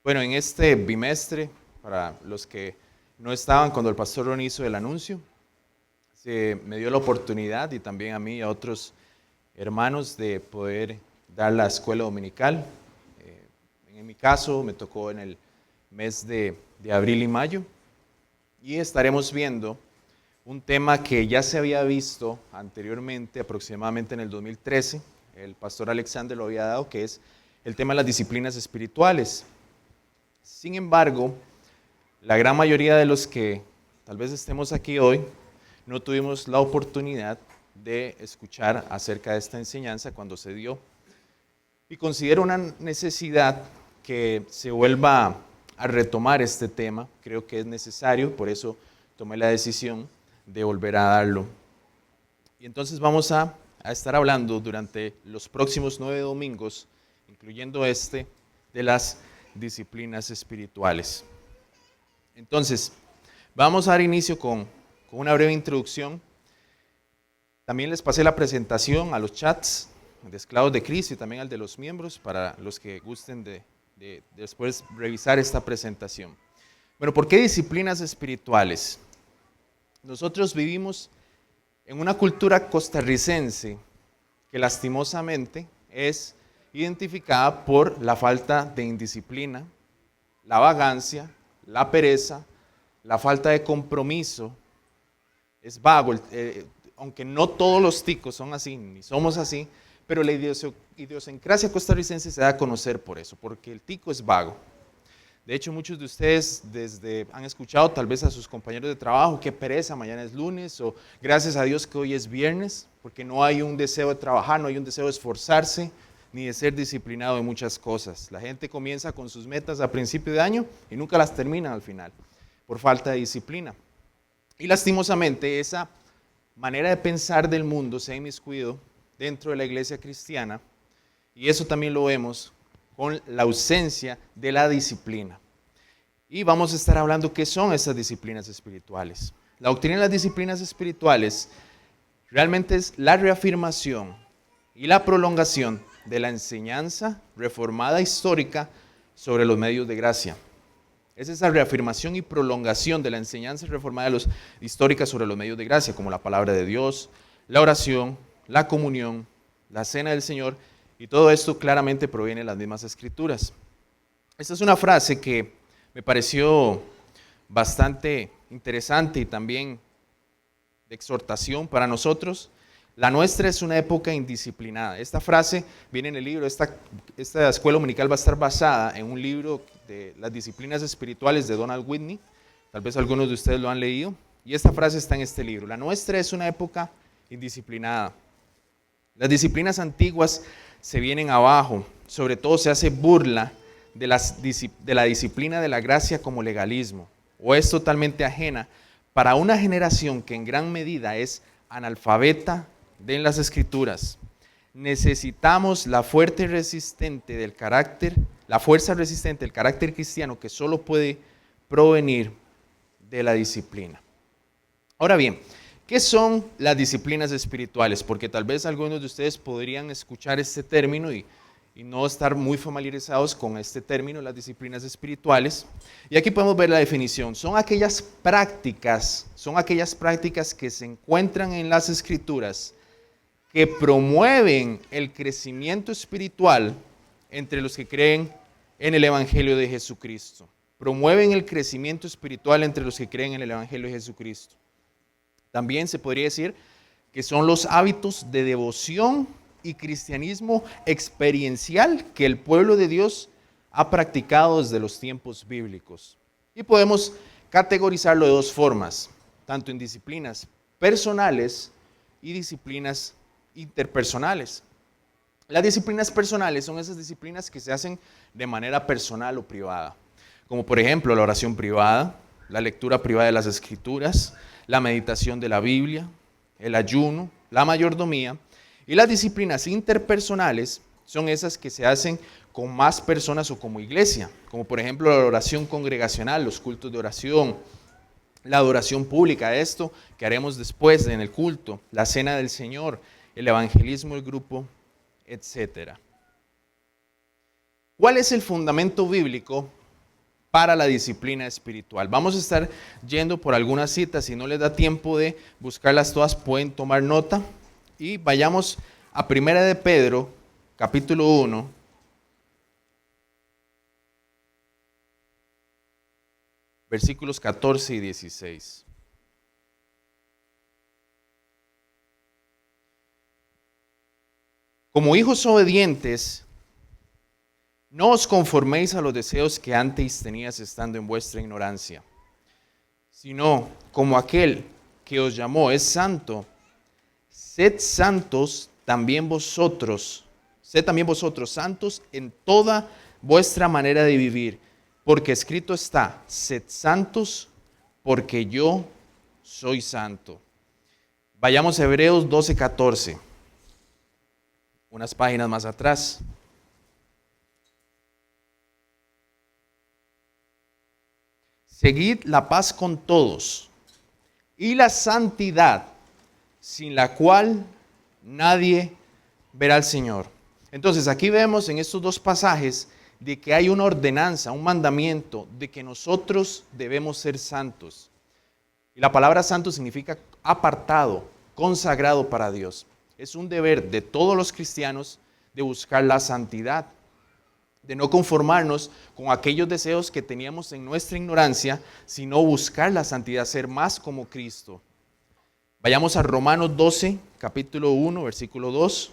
Bueno, en este bimestre, para los que no estaban cuando el pastor Ron hizo el anuncio, se me dio la oportunidad y también a mí y a otros hermanos de poder dar la escuela dominical. En mi caso me tocó en el mes de abril y mayo y estaremos viendo un tema que ya se había visto anteriormente, aproximadamente en el 2013. El pastor Alexander lo había dado, que es el tema de las disciplinas espirituales. Sin embargo, la gran mayoría de los que tal vez estemos aquí hoy no tuvimos la oportunidad de escuchar acerca de esta enseñanza cuando se dio. Y considero una necesidad que se vuelva a retomar este tema. Creo que es necesario, por eso tomé la decisión de volver a darlo. Y entonces vamos a estar hablando durante los próximos 9 domingos, incluyendo este, de las disciplinas espirituales. Entonces, vamos a dar inicio con una breve introducción. También les pasé la presentación a los chats de Esclavos de Cristo y también al de los miembros para los que gusten de después revisar esta presentación. Bueno, ¿por qué disciplinas espirituales? Nosotros vivimos en una cultura costarricense que lastimosamente es identificada por la falta de indisciplina, la vagancia, la pereza, la falta de compromiso. Es vago, aunque no todos los ticos son así, ni somos así, pero la idiosincrasia costarricense se da a conocer por eso, porque el tico es vago. De hecho, muchos de ustedes han escuchado tal vez a sus compañeros de trabajo, qué pereza, mañana es lunes, o gracias a Dios que hoy es viernes, porque no hay un deseo de trabajar, no hay un deseo de esforzarse, ni de ser disciplinado en muchas cosas. La gente comienza con sus metas a principio de año y nunca las termina al final, por falta de disciplina. Y lastimosamente esa manera de pensar del mundo se ha inmiscuido dentro de la iglesia cristiana, y eso también lo vemos con la ausencia de la disciplina. Y vamos a estar hablando qué son esas disciplinas espirituales. La doctrina de las disciplinas espirituales realmente es la reafirmación y la prolongación de la enseñanza reformada histórica sobre los medios de gracia. Es esa reafirmación y prolongación de la enseñanza reformada histórica sobre los medios de gracia, como la palabra de Dios, la oración, la comunión, la cena del Señor, y todo esto claramente proviene de las mismas escrituras. Esta es una frase que me pareció bastante interesante y también de exhortación para nosotros. La nuestra es una época indisciplinada. Esta frase viene en el libro, esta escuela dominical va a estar basada en un libro de las disciplinas espirituales de Donald Whitney. Tal vez algunos de ustedes lo han leído. Y esta frase está en este libro. La nuestra es una época indisciplinada. Las disciplinas antiguas se vienen abajo, sobre todo se hace burla de la disciplina de la gracia como legalismo, o es totalmente ajena para una generación que en gran medida es analfabeta de las escrituras. Necesitamos la fuerza resistente del carácter cristiano que solo puede provenir de la disciplina. Ahora bien, ¿qué son las disciplinas espirituales? Porque tal vez algunos de ustedes podrían escuchar este término y no estar muy familiarizados con este término, las disciplinas espirituales. Y aquí podemos ver la definición. Son aquellas prácticas que se encuentran en las escrituras que promueven el crecimiento espiritual entre los que creen en el Evangelio de Jesucristo. Promueven el crecimiento espiritual entre los que creen en el Evangelio de Jesucristo. También se podría decir que son los hábitos de devoción y cristianismo experiencial que el pueblo de Dios ha practicado desde los tiempos bíblicos. Y podemos categorizarlo de dos formas, tanto en disciplinas personales y disciplinas interpersonales. Las disciplinas personales son esas disciplinas que se hacen de manera personal o privada, como por ejemplo la oración privada, la lectura privada de las escrituras, la meditación de la Biblia, el ayuno, la mayordomía. Y las disciplinas interpersonales son esas que se hacen con más personas o como iglesia, como por ejemplo la oración congregacional, los cultos de oración, la adoración pública, esto que haremos después en el culto, la cena del Señor, el evangelismo, el grupo, etc. ¿Cuál es el fundamento bíblico para la disciplina espiritual. Vamos a estar yendo por algunas citas. Si no les da tiempo de buscarlas todas, pueden tomar nota. Y vayamos a Primera de Pedro, capítulo 1. Versículos 14 y 16. Como hijos obedientes, no os conforméis a los deseos que antes tenías estando en vuestra ignorancia, sino como aquel que os llamó es santo, sed también vosotros santos en toda vuestra manera de vivir, porque escrito está, sed santos, porque yo soy santo. Vayamos a Hebreos 12:14, unas páginas más atrás. Seguid la paz con todos y la santidad, sin la cual nadie verá al Señor. Entonces aquí vemos en estos dos pasajes de que hay una ordenanza, un mandamiento de que nosotros debemos ser santos. Y la palabra santo significa apartado, consagrado para Dios. Es un deber de todos los cristianos de buscar la santidad, de no conformarnos con aquellos deseos que teníamos en nuestra ignorancia, sino buscar la santidad, ser más como Cristo. Vayamos a Romanos 12, capítulo 1, versículo 2.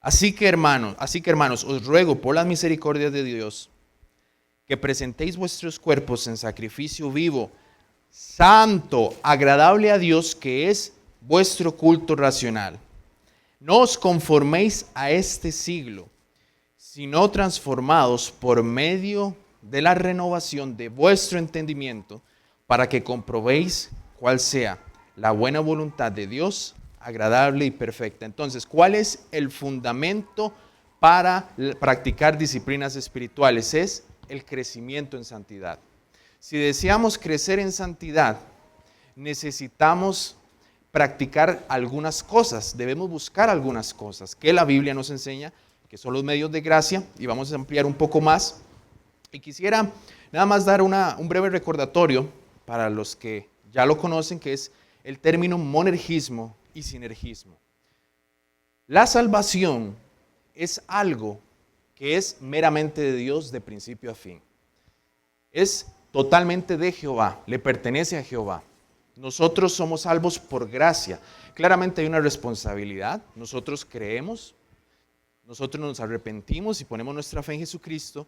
Así que hermanos, os ruego por las misericordias de Dios que presentéis vuestros cuerpos en sacrificio vivo, santo, agradable a Dios, que es vuestro culto racional. No os conforméis a este siglo, sino transformados por medio de la renovación de vuestro entendimiento, para que comprobéis cuál sea la buena voluntad de Dios, agradable y perfecta. Entonces, ¿cuál es el fundamento para practicar disciplinas espirituales? Es el crecimiento en santidad. Si deseamos crecer en santidad, necesitamos practicar algunas cosas, debemos buscar algunas cosas que la Biblia nos enseña, que son los medios de gracia, y vamos a ampliar un poco más. Y quisiera nada más dar un breve recordatorio para los que ya lo conocen, que es el término monergismo y sinergismo. La salvación es algo que es meramente de Dios de principio a fin. Es totalmente de Jehová, le pertenece a Jehová. Nosotros somos salvos por gracia. Claramente hay una responsabilidad. Nosotros creemos, nosotros nos arrepentimos y ponemos nuestra fe en Jesucristo,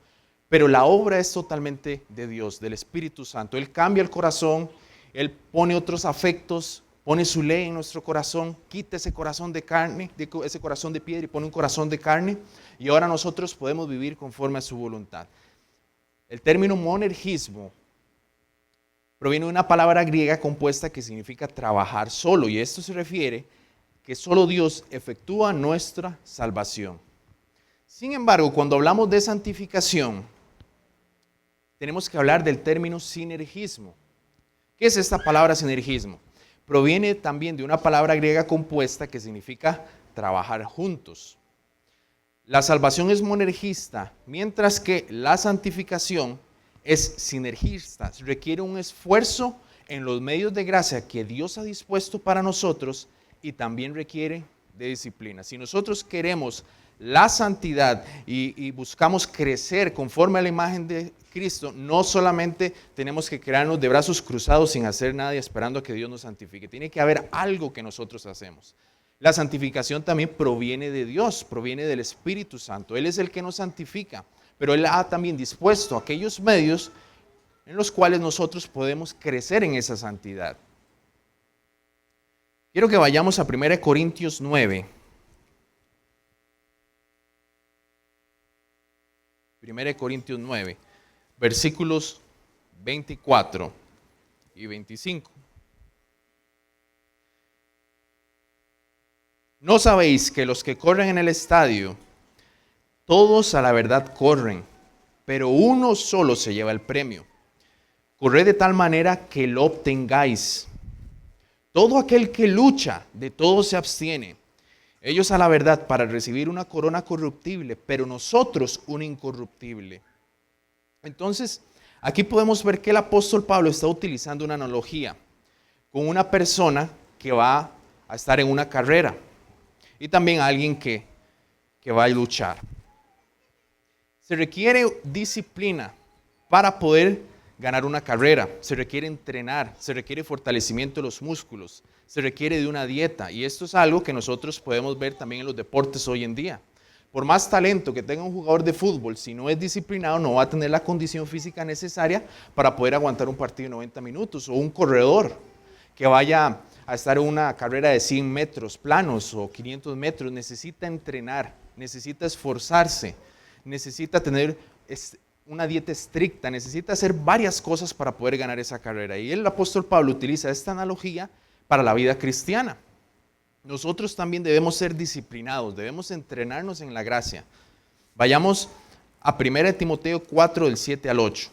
pero la obra es totalmente de Dios, del Espíritu Santo. Él cambia el corazón, Él pone otros afectos, pone su ley en nuestro corazón, quita ese corazón de carne, ese corazón de piedra y pone un corazón de carne, y ahora nosotros podemos vivir conforme a su voluntad. El término monergismo proviene de una palabra griega compuesta que significa trabajar solo, y esto se refiere que solo Dios efectúa nuestra salvación. Sin embargo, cuando hablamos de santificación, tenemos que hablar del término sinergismo. ¿Qué es esta palabra sinergismo? Proviene también de una palabra griega compuesta que significa trabajar juntos. La salvación es monergista, mientras que la santificación es sinergista. Requiere un esfuerzo en los medios de gracia que Dios ha dispuesto para nosotros y también requiere de disciplina. Si nosotros queremos la santidad y buscamos crecer conforme a la imagen de Cristo, no solamente tenemos que quedarnos de brazos cruzados sin hacer nada y esperando a que Dios nos santifique. Tiene que haber algo que nosotros hacemos. La santificación también proviene de Dios, proviene del Espíritu Santo. Él es el que nos santifica, pero Él ha también dispuesto aquellos medios en los cuales nosotros podemos crecer en esa santidad. Quiero que vayamos a 1 Corintios 9. 1 Corintios 9, versículos 24 y 25. ¿No sabéis que los que corren en el estadio, todos a la verdad corren, pero uno solo se lleva el premio. Corred de tal manera que lo obtengáis. Todo aquel que lucha, de todo se abstiene. Ellos a la verdad para recibir una corona corruptible, pero nosotros una incorruptible. Entonces, aquí podemos ver que el apóstol Pablo está utilizando una analogía con una persona que va a estar en una carrera y también alguien que va a luchar. Se requiere disciplina para poder ganar una carrera, se requiere entrenar, se requiere fortalecimiento de los músculos, se requiere de una dieta, y esto es algo que nosotros podemos ver también en los deportes hoy en día. Por más talento que tenga un jugador de fútbol, si no es disciplinado, no va a tener la condición física necesaria para poder aguantar un partido de 90 minutos, o un corredor que vaya a estar en una carrera de 100 metros planos o 500 metros, necesita entrenar, necesita esforzarse, necesita tener una dieta estricta, necesita hacer varias cosas para poder ganar esa carrera. Y el apóstol Pablo utiliza esta analogía para la vida cristiana. Nosotros también debemos ser disciplinados, debemos entrenarnos en la gracia. Vayamos a 1 Timoteo 4, del 7 al 8.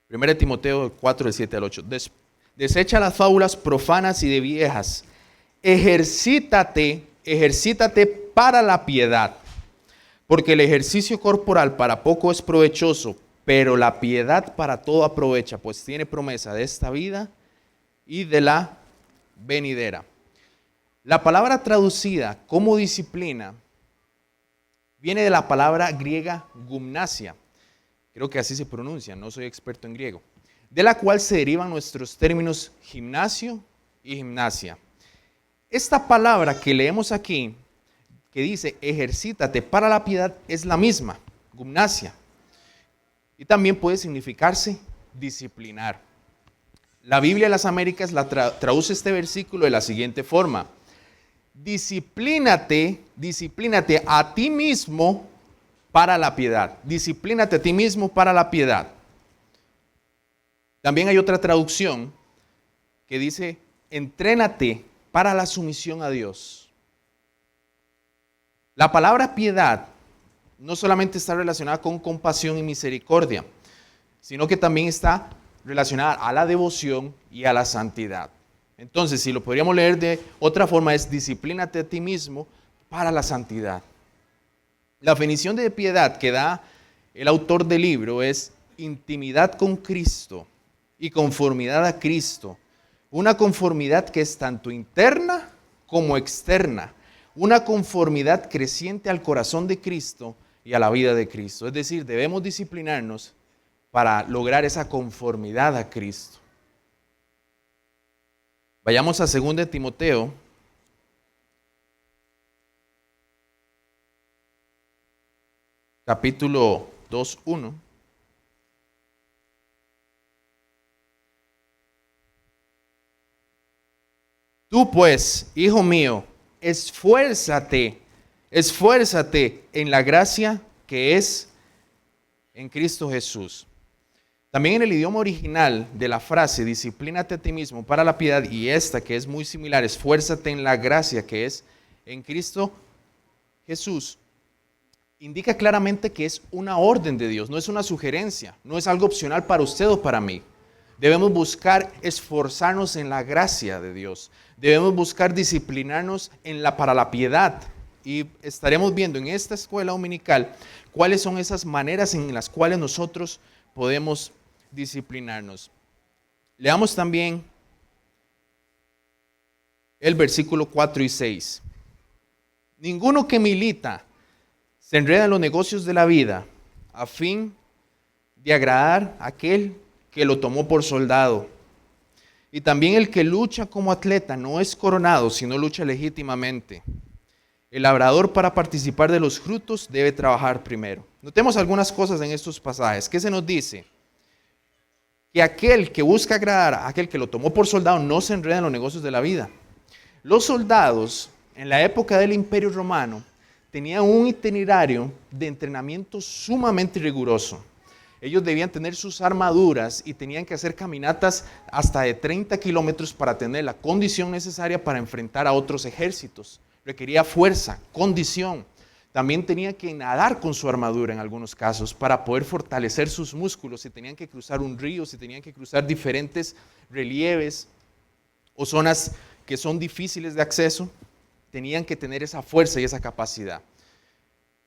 Primera de Timoteo 4, del 7 al 8. Desecha las fábulas profanas y de viejas. Ejercítate para la piedad. Porque el ejercicio corporal para poco es provechoso, pero la piedad para todo aprovecha, pues tiene promesa de esta vida y de la venidera. La palabra traducida como disciplina viene de la palabra griega gimnasia. Creo que así se pronuncia, no soy experto en griego, de la cual se derivan nuestros términos gimnasio y gimnasia. Esta palabra que leemos aquí, que dice ejercítate para la piedad, es la misma, gimnasia, y también puede significarse disciplinar. La Biblia de las Américas traduce este versículo de la siguiente forma: disciplínate a ti mismo para la piedad. Disciplínate a ti mismo para la piedad. También hay otra traducción que dice, entrénate para la sumisión a Dios. La palabra piedad no solamente está relacionada con compasión y misericordia, sino que también está relacionada a la devoción y a la santidad. Entonces, si lo podríamos leer de otra forma, es disciplínate a ti mismo para la santidad. La definición de piedad que da el autor del libro es intimidad con Cristo y conformidad a Cristo. Una conformidad que es tanto interna como externa. Una conformidad creciente al corazón de Cristo y a la vida de Cristo. Es decir, debemos disciplinarnos para lograr esa conformidad a Cristo. Vayamos a 2 Timoteo. Capítulo 2, 1. Tú pues, hijo mío, esfuérzate en la gracia que es en Cristo Jesús. También en el idioma original de la frase, disciplínate a ti mismo para la piedad, y esta que es muy similar, esfuérzate en la gracia que es en Cristo Jesús, indica claramente que es una orden de Dios, no es una sugerencia, no es algo opcional para usted o para mí. Debemos buscar esforzarnos en la gracia de Dios. Debemos buscar disciplinarnos para la piedad. Y estaremos viendo en esta escuela dominical cuáles son esas maneras en las cuales nosotros podemos disciplinarnos. Leamos también el versículo 4 y 6. Ninguno que milita se enreda en los negocios de la vida a fin de agradar a aquel que lo tomó por soldado. Y también el que lucha como atleta no es coronado, sino lucha legítimamente. El labrador, para participar de los frutos, debe trabajar primero. Notemos algunas cosas en estos pasajes. ¿Qué se nos dice? Que aquel que busca agradar a aquel que lo tomó por soldado no se enreda en los negocios de la vida. Los soldados, en la época del Imperio Romano, tenían un itinerario de entrenamiento sumamente riguroso. Ellos debían tener sus armaduras y tenían que hacer caminatas hasta de 30 kilómetros para tener la condición necesaria para enfrentar a otros ejércitos. Requería fuerza, condición. También tenían que nadar con su armadura en algunos casos para poder fortalecer sus músculos. Si tenían que cruzar un río, si tenían que cruzar diferentes relieves o zonas que son difíciles de acceso, tenían que tener esa fuerza y esa capacidad.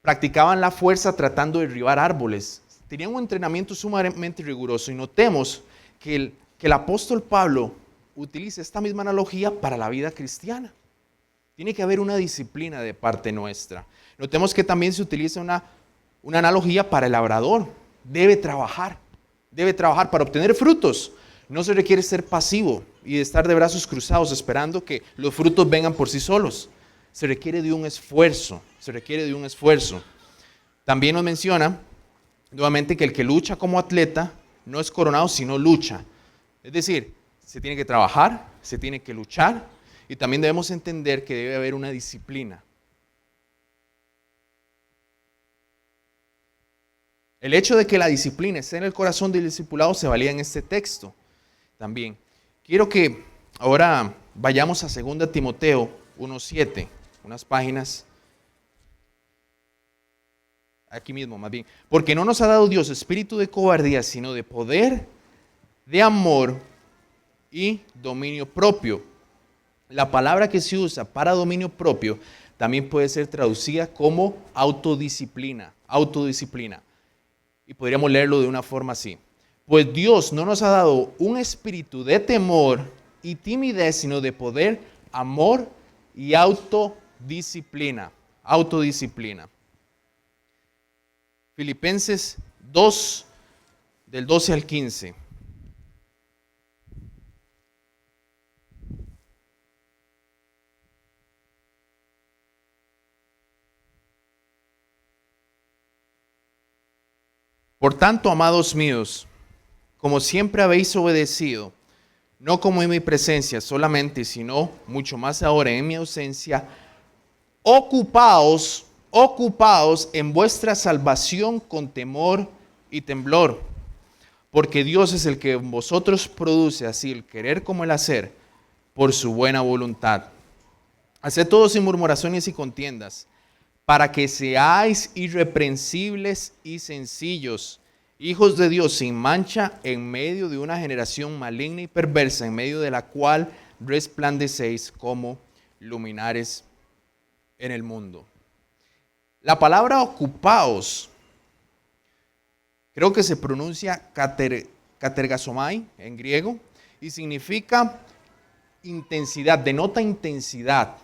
Practicaban la fuerza tratando de derribar árboles. Tenían un entrenamiento sumamente riguroso y notemos que el apóstol Pablo utiliza esta misma analogía para la vida cristiana. Tiene que haber una disciplina de parte nuestra. Notemos que también se utiliza una analogía para el labrador. Debe trabajar para obtener frutos. No se requiere ser pasivo y de estar de brazos cruzados esperando que los frutos vengan por sí solos. Se requiere de un esfuerzo, También nos menciona nuevamente que el que lucha como atleta no es coronado, sino lucha. Es decir, se tiene que trabajar, se tiene que luchar y también debemos entender que debe haber una disciplina. El hecho de que la disciplina esté en el corazón del discipulado se valía en este texto también. Quiero que ahora vayamos a 2 Timoteo 1:7, unas páginas aquí mismo más bien. Porque no nos ha dado Dios espíritu de cobardía, sino de poder, de amor y dominio propio. La palabra que se usa para dominio propio también puede ser traducida como autodisciplina. Y podríamos leerlo de una forma así. Pues Dios no nos ha dado un espíritu de temor y timidez, sino de poder, amor y autodisciplina. Filipenses 2, del 12 al 15. Por tanto, amados míos, como siempre habéis obedecido, no como en mi presencia solamente, sino mucho más ahora en mi ausencia, ocupaos en vuestra salvación con temor y temblor, porque Dios es el que en vosotros produce así el querer como el hacer, por su buena voluntad. Haced todo sin murmuraciones y contiendas, para que seáis irreprensibles y sencillos, hijos de Dios sin mancha, en medio de una generación maligna y perversa, en medio de la cual resplandecéis como luminares en el mundo. La palabra ocupaos, creo que se pronuncia katergasomai en griego, y significa intensidad, denota intensidad,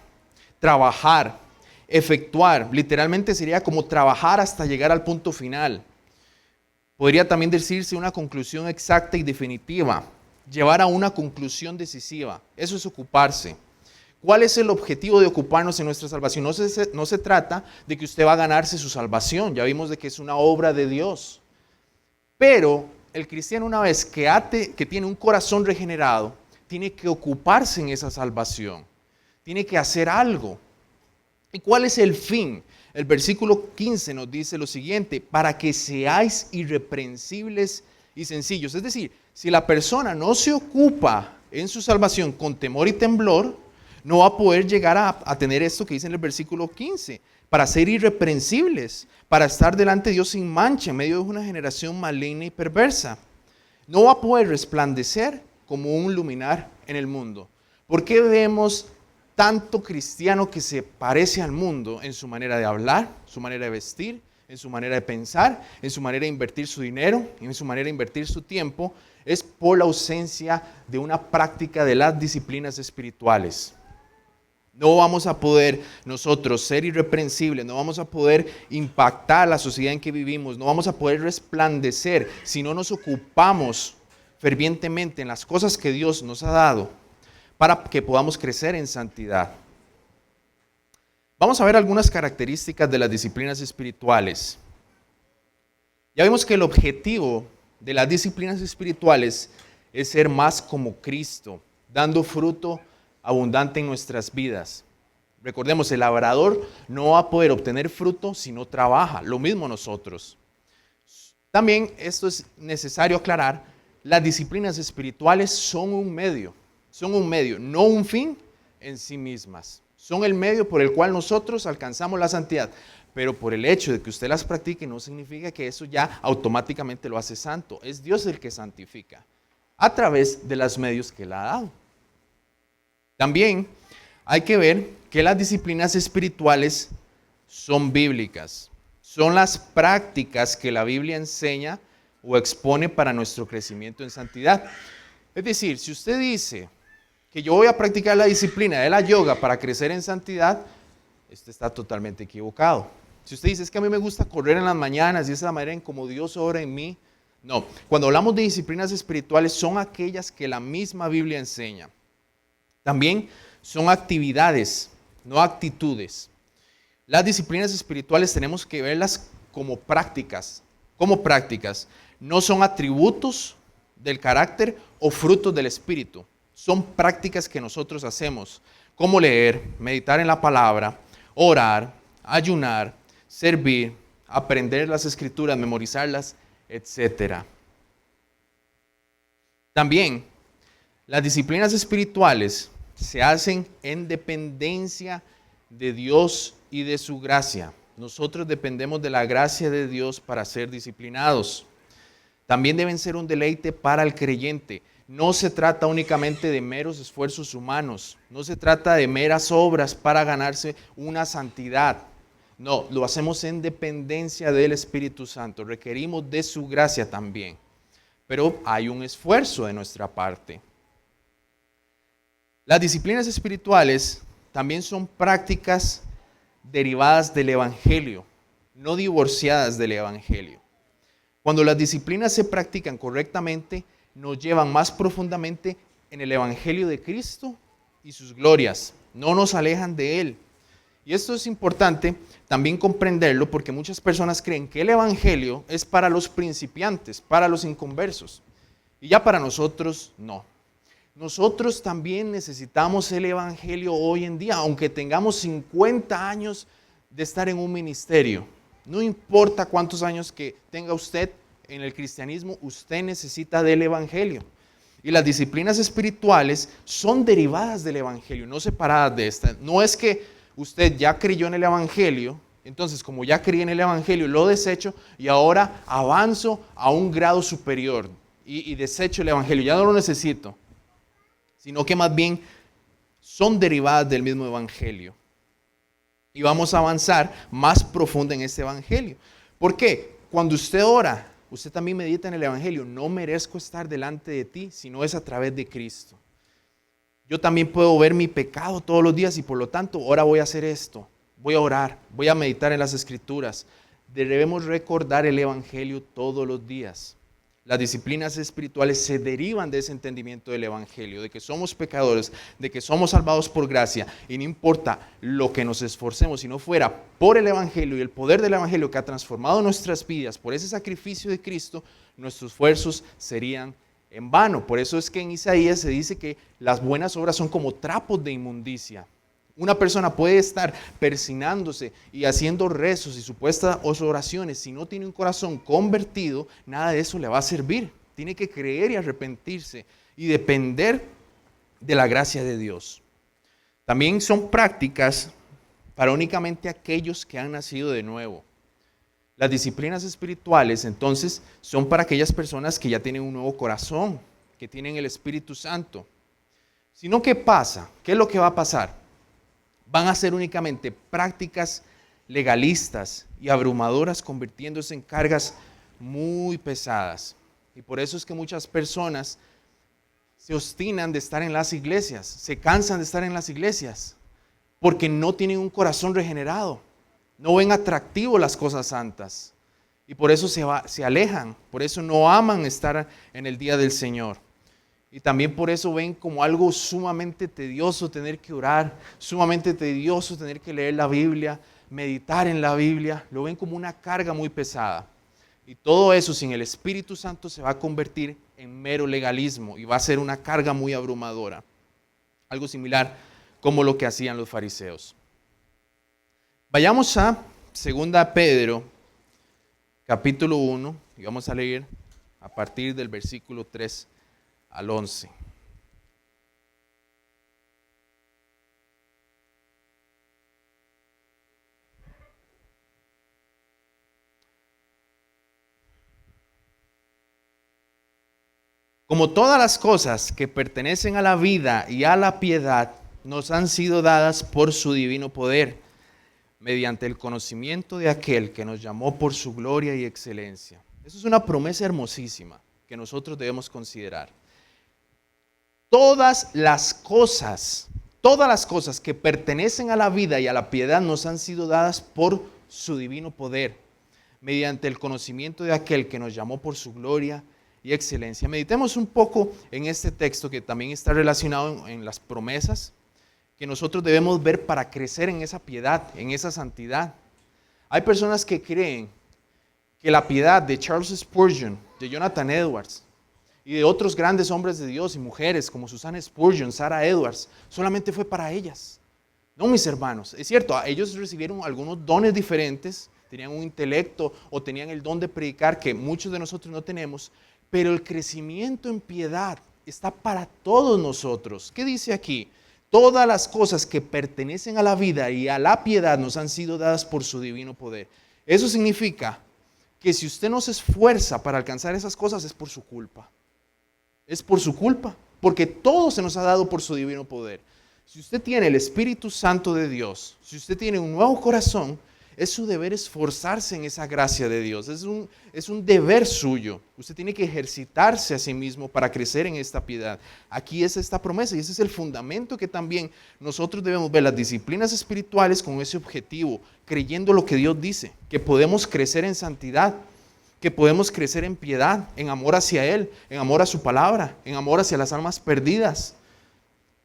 trabajar, efectuar. Literalmente sería como trabajar hasta llegar al punto final. Podría también decirse una conclusión exacta y definitiva, llevar a una conclusión decisiva. Eso es ocuparse. ¿Cuál es el objetivo de ocuparnos en nuestra salvación? No se trata de que usted va a ganarse su salvación. Ya vimos de que es una obra de Dios. Pero el cristiano, una vez que tiene un corazón regenerado, tiene que ocuparse en esa salvación. Tiene que hacer algo. ¿Y cuál es el fin? El versículo 15 nos dice lo siguiente: para que seáis irreprensibles y sencillos. Es decir, si la persona no se ocupa en su salvación con temor y temblor, no va a poder llegar a tener esto que dice en el versículo 15, para ser irreprensibles, para estar delante de Dios sin mancha en medio de una generación maligna y perversa. No va a poder resplandecer como un luminar en el mundo. ¿Por qué vemos tanto cristiano que se parece al mundo en su manera de hablar, su manera de vestir, en su manera de pensar, en su manera de invertir su dinero, en su manera de invertir su tiempo? Es por la ausencia de una práctica de las disciplinas espirituales. No vamos a poder nosotros ser irreprensibles, no vamos a poder impactar la sociedad en que vivimos, no vamos a poder resplandecer si no nos ocupamos fervientemente en las cosas que Dios nos ha dado para que podamos crecer en santidad. Vamos a ver algunas características de las disciplinas espirituales. Ya vimos que el objetivo de las disciplinas espirituales es ser más como Cristo, dando fruto abundante en nuestras vidas. Recordemos, el labrador no va a poder obtener fruto si no trabaja. Lo mismo nosotros. También esto es necesario aclarar, las disciplinas espirituales son un medio, no un fin en sí mismas. Son el medio por el cual nosotros alcanzamos la santidad, pero por el hecho de que usted las practique no significa que eso ya automáticamente lo hace santo. Es Dios el que santifica a través de los medios que Él ha dado. También hay que ver que las disciplinas espirituales son bíblicas. Son las prácticas que la Biblia enseña o expone para nuestro crecimiento en santidad. Es decir, si usted dice que yo voy a practicar la disciplina de la yoga para crecer en santidad, usted está totalmente equivocado. Si usted dice, es que a mí me gusta correr en las mañanas y esa es la manera en como Dios obra en mí. No, cuando hablamos de disciplinas espirituales son aquellas que la misma Biblia enseña. También son actividades, no actitudes. Las disciplinas espirituales tenemos que verlas como prácticas. No son atributos del carácter o frutos del espíritu. Son prácticas que nosotros hacemos, como leer, meditar en la palabra, orar, ayunar, servir, aprender las escrituras, memorizarlas, etc. También, las disciplinas espirituales se hacen en dependencia de Dios y de su gracia. Nosotros dependemos de la gracia de Dios para ser disciplinados. También deben ser un deleite para el creyente. No se trata únicamente de meros esfuerzos humanos. No se trata de meras obras para ganarse una santidad. No, lo hacemos en dependencia del Espíritu Santo. Requerimos de su gracia también. Pero hay un esfuerzo de nuestra parte. Las disciplinas espirituales también son prácticas derivadas del Evangelio, no divorciadas del Evangelio. Cuando las disciplinas se practican correctamente, nos llevan más profundamente en el Evangelio de Cristo y sus glorias. No nos alejan de Él. Y esto es importante también comprenderlo porque muchas personas creen que el Evangelio es para los principiantes, para los inconversos. Y ya para nosotros, no. Nosotros también necesitamos el Evangelio hoy en día, aunque tengamos 50 años de estar en un ministerio. No importa cuántos años que tenga usted en el cristianismo, usted necesita del Evangelio. Y las disciplinas espirituales son derivadas del Evangelio, no separadas de esta. No es que usted ya creyó en el Evangelio, entonces como ya creí en el Evangelio, lo desecho y ahora avanzo a un grado superior y desecho el Evangelio, ya no lo necesito. Sino que más bien son derivadas del mismo Evangelio. Y vamos a avanzar más profundo en este Evangelio. ¿Por qué? Cuando usted ora, usted también medita en el Evangelio. No merezco estar delante de ti, sino es a través de Cristo. Yo también puedo ver mi pecado todos los días y por lo tanto ahora voy a hacer esto. Voy a orar, voy a meditar en las Escrituras. Debemos recordar el Evangelio todos los días. Las disciplinas espirituales se derivan de ese entendimiento del Evangelio, de que somos pecadores, de que somos salvados por gracia, y no importa lo que nos esforcemos, si no fuera por el Evangelio y el poder del Evangelio que ha transformado nuestras vidas, por ese sacrificio de Cristo, nuestros esfuerzos serían en vano. Por eso es que en Isaías se dice que las buenas obras son como trapos de inmundicia. Una persona puede estar persinándose y haciendo rezos y supuestas oraciones. Si no tiene un corazón convertido, nada de eso le va a servir. Tiene que creer y arrepentirse y depender de la gracia de Dios. También son prácticas para únicamente aquellos que han nacido de nuevo. Las disciplinas espirituales, entonces, son para aquellas personas que ya tienen un nuevo corazón, que tienen el Espíritu Santo. Sino, ¿qué pasa? ¿Qué es lo que va a pasar? Van a ser únicamente prácticas legalistas y abrumadoras, convirtiéndose en cargas muy pesadas. Y por eso es que muchas personas se obstinan de estar en las iglesias, se cansan de estar en las iglesias, porque no tienen un corazón regenerado, no ven atractivo las cosas santas. Y por eso se alejan, por eso no aman estar en el día del Señor. Y también por eso ven como algo sumamente tedioso tener que orar, sumamente tedioso tener que leer la Biblia, meditar en la Biblia. Lo ven como una carga muy pesada. Y todo eso sin el Espíritu Santo se va a convertir en mero legalismo y va a ser una carga muy abrumadora. Algo similar como lo que hacían los fariseos. Vayamos a 2 Pedro, capítulo 1, y vamos a leer a partir del versículo 3 al 11. Como todas las cosas que pertenecen a la vida y a la piedad nos han sido dadas por su divino poder, mediante el conocimiento de aquel que nos llamó por su gloria y excelencia. Eso es una promesa hermosísima que nosotros debemos considerar. Todas las cosas que pertenecen a la vida y a la piedad nos han sido dadas por su divino poder, mediante el conocimiento de aquel que nos llamó por su gloria y excelencia. Meditemos un poco en este texto que también está relacionado en las promesas que nosotros debemos ver para crecer en esa piedad, en esa santidad. Hay personas que creen que la piedad de Charles Spurgeon, de Jonathan Edwards y de otros grandes hombres de Dios y mujeres como Susan Spurgeon, Sarah Edwards, solamente fue para ellas. No, mis hermanos, es cierto, ellos recibieron algunos dones diferentes, tenían un intelecto o tenían el don de predicar que muchos de nosotros no tenemos, pero el crecimiento en piedad está para todos nosotros. ¿Qué dice aquí? Todas las cosas que pertenecen a la vida y a la piedad nos han sido dadas por su divino poder. Eso significa que si usted no se esfuerza para alcanzar esas cosas es por su culpa. Es por su culpa, porque todo se nos ha dado por su divino poder. Si usted tiene el Espíritu Santo de Dios, si usted tiene un nuevo corazón, es su deber esforzarse en esa gracia de Dios. Es un deber suyo. Usted tiene que ejercitarse a sí mismo para crecer en esta piedad. Aquí es esta promesa y ese es el fundamento que también nosotros debemos ver las disciplinas espirituales con ese objetivo, creyendo lo que Dios dice, que podemos crecer en santidad, que podemos crecer en piedad, en amor hacia Él, en amor a su palabra, en amor hacia las almas perdidas,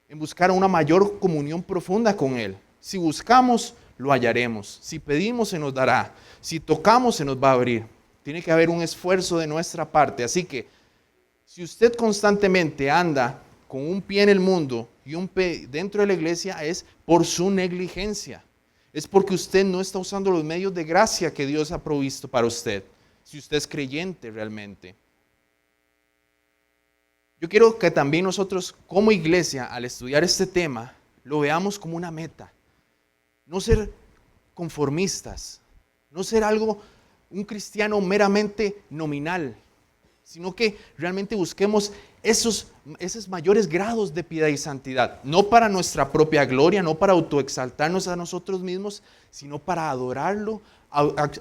en buscar una mayor comunión profunda con Él. Si buscamos, lo hallaremos. Si pedimos, se nos dará. Si tocamos, se nos va a abrir. Tiene que haber un esfuerzo de nuestra parte. Así que, si usted constantemente anda con un pie en el mundo y un pie dentro de la iglesia, es por su negligencia. Es porque usted no está usando los medios de gracia que Dios ha provisto para usted. Si usted es creyente realmente. Yo quiero que también nosotros, como iglesia, al estudiar este tema, lo veamos como una meta. No ser conformistas, no ser un cristiano meramente nominal, sino que realmente busquemos esos mayores grados de piedad y santidad, no para nuestra propia gloria, no para autoexaltarnos a nosotros mismos, sino para adorarlo,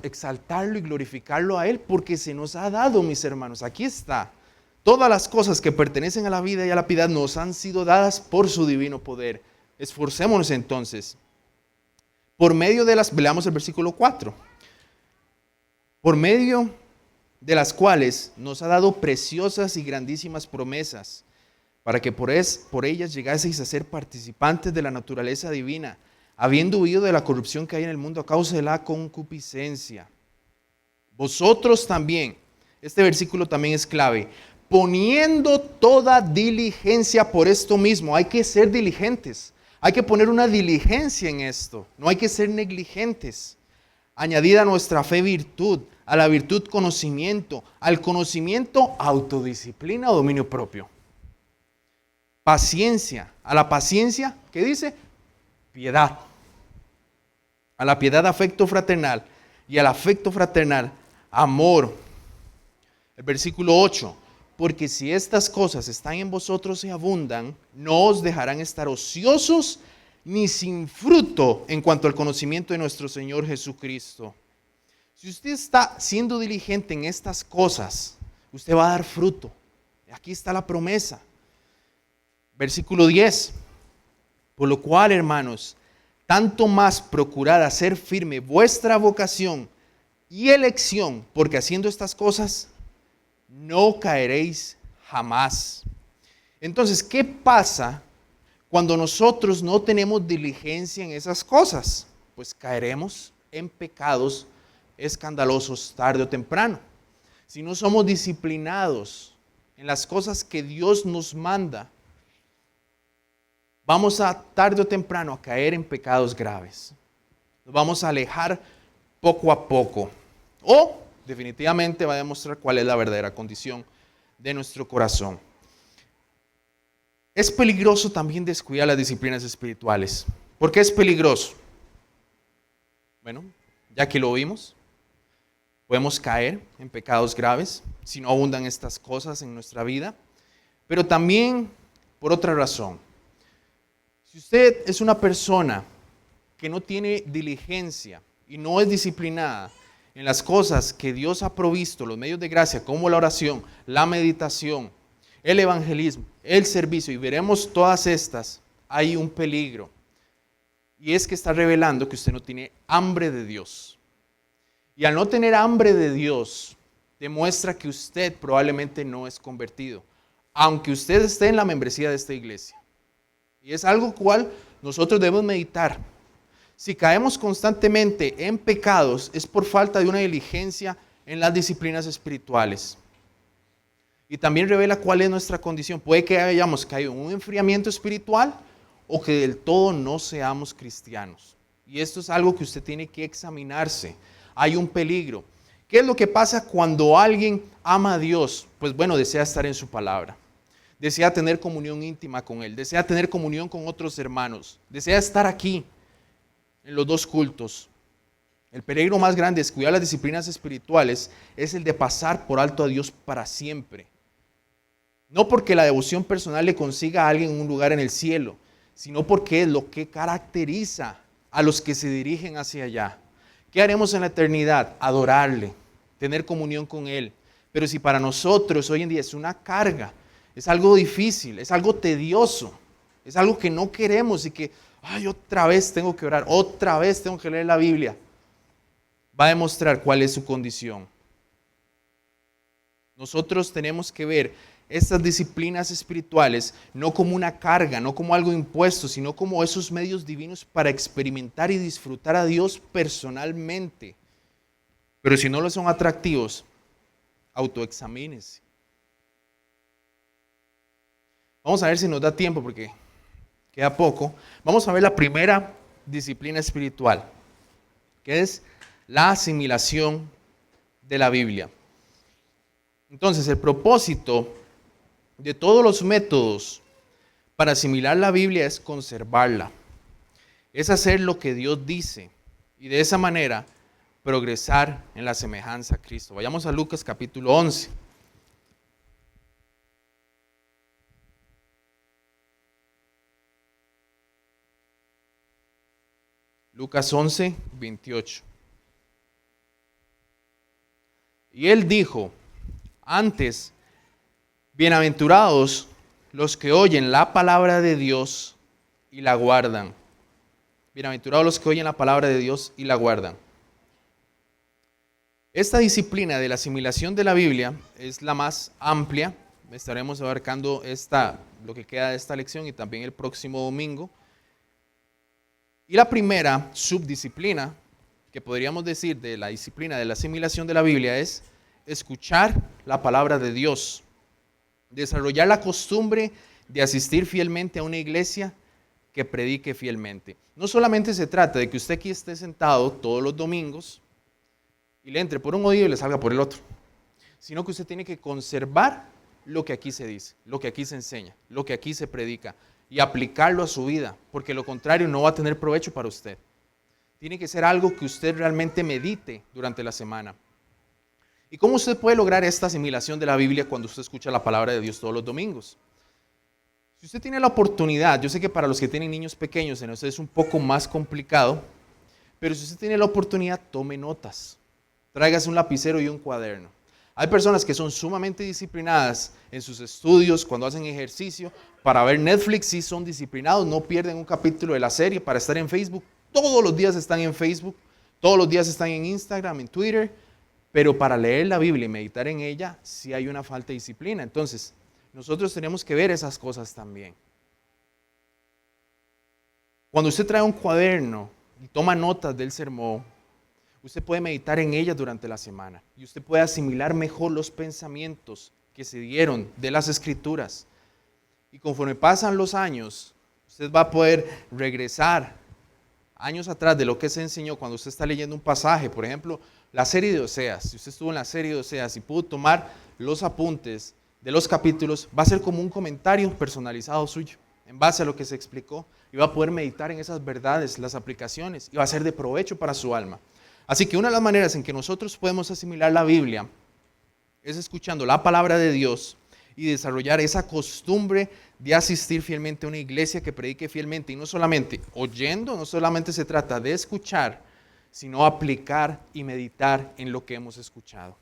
exaltarlo y glorificarlo a Él, porque se nos ha dado, mis hermanos, aquí está. Todas las cosas que pertenecen a la vida y a la piedad nos han sido dadas por su divino poder. Esforcémonos entonces. Por medio de leamos el versículo 4, por medio de las cuales nos ha dado preciosas y grandísimas promesas, para que por ellas llegaseis a ser participantes de la naturaleza divina, habiendo huido de la corrupción que hay en el mundo a causa de la concupiscencia. Vosotros también, este versículo también es clave, poniendo toda diligencia por esto mismo, hay que ser diligentes. Hay que poner una diligencia en esto, no hay que ser negligentes. Añadida a nuestra fe virtud, a la virtud conocimiento, al conocimiento autodisciplina o dominio propio. Paciencia, a la paciencia, ¿qué dice? Piedad. A la piedad afecto fraternal y al afecto fraternal amor. El versículo 8. Porque si estas cosas están en vosotros y abundan, no os dejarán estar ociosos ni sin fruto en cuanto al conocimiento de nuestro Señor Jesucristo. Si usted está siendo diligente en estas cosas, usted va a dar fruto. Aquí está la promesa. Versículo 10. Por lo cual, hermanos, tanto más procurad hacer firme vuestra vocación y elección, porque haciendo estas cosas no caeréis jamás. Entonces, ¿qué pasa cuando nosotros no tenemos diligencia en esas cosas? Pues caeremos en pecados escandalosos tarde o temprano. Si no somos disciplinados en las cosas que Dios nos manda, vamos a tarde o temprano a caer en pecados graves. nos vamos a alejar poco a poco. O definitivamente va a demostrar cuál es la verdadera condición de nuestro corazón. Es peligroso también descuidar las disciplinas espirituales. ¿Por qué es peligroso? Bueno, ya que lo vimos, podemos caer en pecados graves si no abundan estas cosas en nuestra vida, pero también por otra razón. Si usted es una persona que no tiene diligencia y no es disciplinada en las cosas que Dios ha provisto, los medios de gracia, como la oración, la meditación, el evangelismo, el servicio, y veremos todas estas, hay un peligro. Y es que está revelando que usted no tiene hambre de Dios. Y al no tener hambre de Dios, demuestra que usted probablemente no es convertido, aunque usted esté en la membresía de esta iglesia. Y es algo cual nosotros debemos meditar. Si caemos constantemente en pecados, es por falta de una diligencia en las disciplinas espirituales. Y también revela cuál es nuestra condición. Puede que hayamos caído en un enfriamiento espiritual o que del todo no seamos cristianos. Y esto es algo que usted tiene que examinarse. Hay un peligro. ¿Qué es lo que pasa cuando alguien ama a Dios? Pues bueno, desea estar en su palabra. Desea tener comunión íntima con Él. Desea tener comunión con otros hermanos. Desea estar aquí en los dos cultos. El peligro más grande es cuidar las disciplinas espirituales, es el de pasar por alto a Dios para siempre. No porque la devoción personal le consiga a alguien un lugar en el cielo, sino porque es lo que caracteriza a los que se dirigen hacia allá. ¿Qué haremos en la eternidad? Adorarle, tener comunión con Él. Pero si para nosotros hoy en día es una carga, es algo difícil, es algo tedioso, es algo que no queremos y que, otra vez tengo que orar, otra vez tengo que leer la Biblia, va a demostrar cuál es su condición. Nosotros tenemos que ver estas disciplinas espirituales no como una carga, no como algo impuesto, sino como esos medios divinos para experimentar y disfrutar a Dios personalmente. Pero si no lo son atractivos, autoexamínese. Vamos a ver si nos da tiempo porque queda poco. Vamos a ver la primera disciplina espiritual, que es la asimilación de la Biblia. Entonces, el propósito de todos los métodos para asimilar la Biblia es conservarla. Es hacer lo que Dios dice y de esa manera progresar en la semejanza a Cristo. Vayamos a Lucas capítulo 11. Lucas 11, 28. Y él dijo, antes, bienaventurados los que oyen la palabra de Dios y la guardan. Bienaventurados los que oyen la palabra de Dios y la guardan. Esta disciplina de la asimilación de la Biblia es la más amplia. Estaremos abarcando lo que queda de esta lección y también el próximo domingo. Y la primera subdisciplina que podríamos decir de la disciplina de la asimilación de la Biblia es escuchar la palabra de Dios. Desarrollar la costumbre de asistir fielmente a una iglesia que predique fielmente. No solamente se trata de que usted aquí esté sentado todos los domingos y le entre por un oído y le salga por el otro, sino que usted tiene que conservar lo que aquí se dice, lo que aquí se enseña, lo que aquí se predica y aplicarlo a su vida, porque lo contrario no va a tener provecho para usted. Tiene que ser algo que usted realmente medite durante la semana. ¿Y cómo usted puede lograr esta asimilación de la Biblia cuando usted escucha la palabra de Dios todos los domingos? Si usted tiene la oportunidad, yo sé que para los que tienen niños pequeños en eso es un poco más complicado, pero si usted tiene la oportunidad, tome notas. Tráigase un lapicero y un cuaderno. Hay personas que son sumamente disciplinadas en sus estudios, cuando hacen ejercicio. Para ver Netflix sí son disciplinados, no pierden un capítulo de la serie. Para estar en Facebook, todos los días están en Facebook, todos los días están en Instagram, en Twitter. Pero para leer la Biblia y meditar en ella, sí hay una falta de disciplina. Entonces, nosotros tenemos que ver esas cosas también. Cuando usted trae un cuaderno y toma notas del sermón, usted puede meditar en ella durante la semana y usted puede asimilar mejor los pensamientos que se dieron de las Escrituras. Y conforme pasan los años, usted va a poder regresar años atrás de lo que se enseñó cuando usted está leyendo un pasaje, por ejemplo, la serie de Oseas. Si usted estuvo en la serie de Oseas y pudo tomar los apuntes de los capítulos, va a ser como un comentario personalizado suyo, en base a lo que se explicó, y va a poder meditar en esas verdades, las aplicaciones, y va a ser de provecho para su alma. Así que una de las maneras en que nosotros podemos asimilar la Biblia es escuchando la palabra de Dios y desarrollar esa costumbre de asistir fielmente a una iglesia que predique fielmente, y no solamente oyendo, no solamente se trata de escuchar, sino aplicar y meditar en lo que hemos escuchado.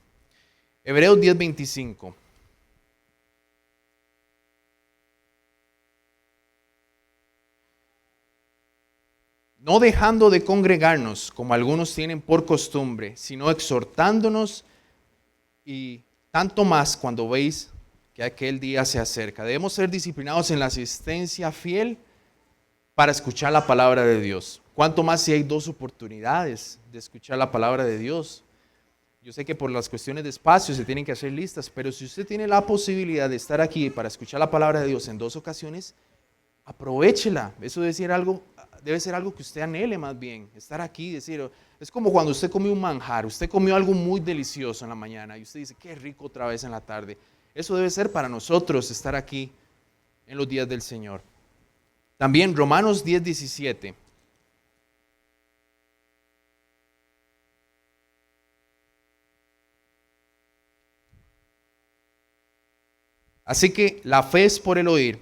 Hebreos 10:25. No dejando de congregarnos, como algunos tienen por costumbre, sino exhortándonos, y tanto más cuando veis que aquel día se acerca. Debemos ser disciplinados en la asistencia fiel para escuchar la palabra de Dios. Cuanto más si hay dos oportunidades de escuchar la palabra de Dios. Yo sé que por las cuestiones de espacio se tienen que hacer listas, pero si usted tiene la posibilidad de estar aquí para escuchar la palabra de Dios en 2 ocasiones, aprovéchela. Eso debe ser algo que usted anhele más bien, estar aquí, decir, es como cuando usted comió un manjar, usted comió algo muy delicioso en la mañana y usted dice, qué rico otra vez en la tarde. Eso debe ser para nosotros estar aquí en los días del Señor. También Romanos 10:17. Así que la fe es por el oír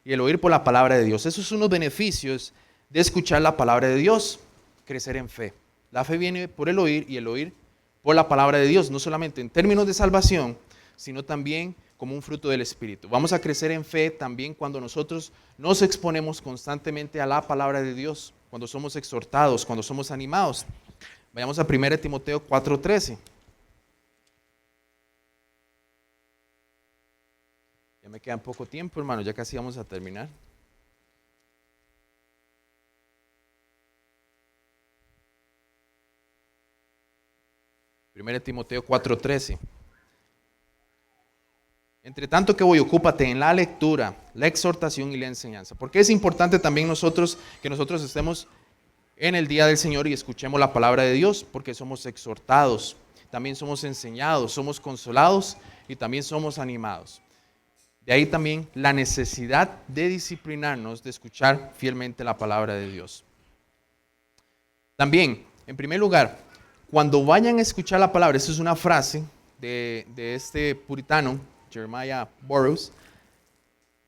y el oír por la palabra de Dios. Esos son los beneficios de escuchar la palabra de Dios, crecer en fe. La fe viene por el oír y el oír por la palabra de Dios, no solamente en términos de salvación, sino también como un fruto del Espíritu. Vamos a crecer en fe también cuando nosotros nos exponemos constantemente a la palabra de Dios, cuando somos exhortados, cuando somos animados. Vayamos a 1 Timoteo 4:13. Ya me queda poco tiempo, hermano, ya casi vamos a terminar. Primero Timoteo 4:13. Entre tanto que voy, ocúpate en la lectura, la exhortación y la enseñanza. Porque es importante también que nosotros estemos en el día del Señor y escuchemos la palabra de Dios, porque somos exhortados, también somos enseñados, somos consolados y también somos animados. De ahí también la necesidad de disciplinarnos, de escuchar fielmente la palabra de Dios. También, en primer lugar, cuando vayan a escuchar la palabra, esta es una frase de este puritano, Jeremiah Burroughs,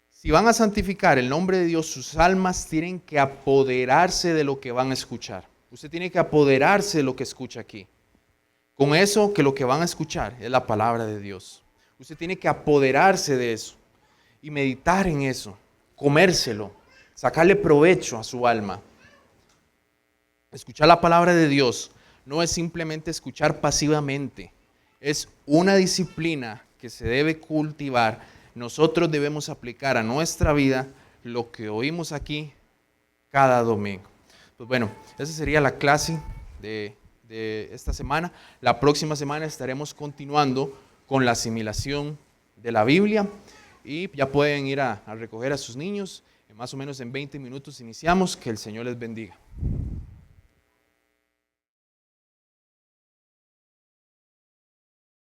si van a santificar el nombre de Dios, sus almas tienen que apoderarse de lo que van a escuchar. Usted tiene que apoderarse de lo que escucha aquí. Con eso, que lo que van a escuchar es la palabra de Dios. Usted tiene que apoderarse de eso y meditar en eso, comérselo, sacarle provecho a su alma. Escuchar la palabra de Dios no es simplemente escuchar pasivamente, es una disciplina que se debe cultivar. Nosotros debemos aplicar a nuestra vida lo que oímos aquí cada domingo. Pues bueno, esa sería la clase de esta semana. La próxima semana estaremos continuando con la asimilación de la Biblia y ya pueden ir a recoger a sus niños. Más o menos en 20 minutos iniciamos. Que el Señor les bendiga.